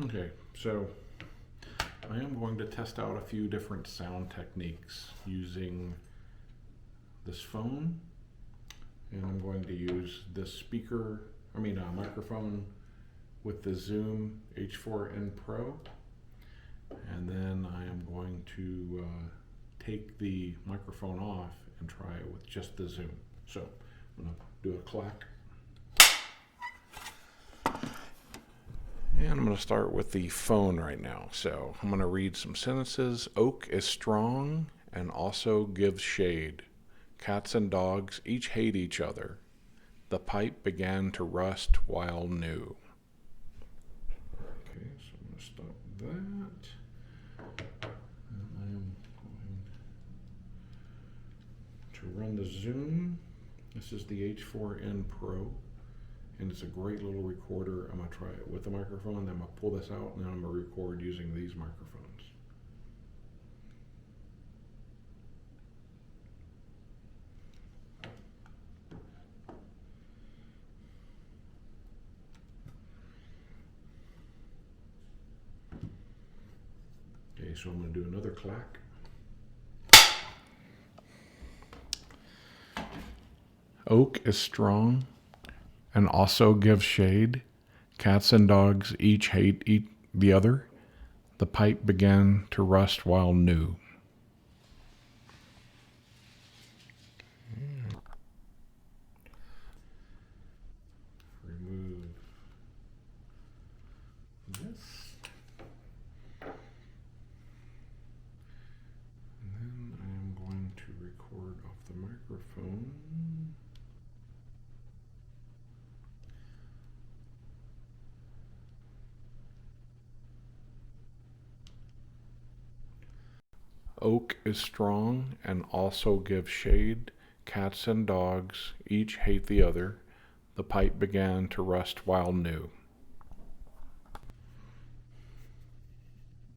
Okay, so I am going to test out a few different sound techniques using this phone, and I'm going to use this microphone with the Zoom H4n Pro, and then I am going to take the microphone off and try it with just the Zoom. So I'm going to do a clack. And I'm going to start with the phone right now. So I'm going to read some sentences. Oak is strong and also gives shade. Cats and dogs each hate each other. The pipe began to rust while new. Okay, so I'm going to stop that. And I am going to run the Zoom. This is the H4n Pro. And it's a great little recorder. I'm going to try it with the microphone, then I'm going to pull this out, and then I'm going to record using these microphones. Okay, so I'm going to do another clack. Oak is strong and also gives shade. Cats and dogs each hate the other. The pipe began to rust while new. Remove this. And then I am going to record off the microphone. Oak is strong and also gives shade. Cats and dogs each hate the other. The pipe began to rust while new.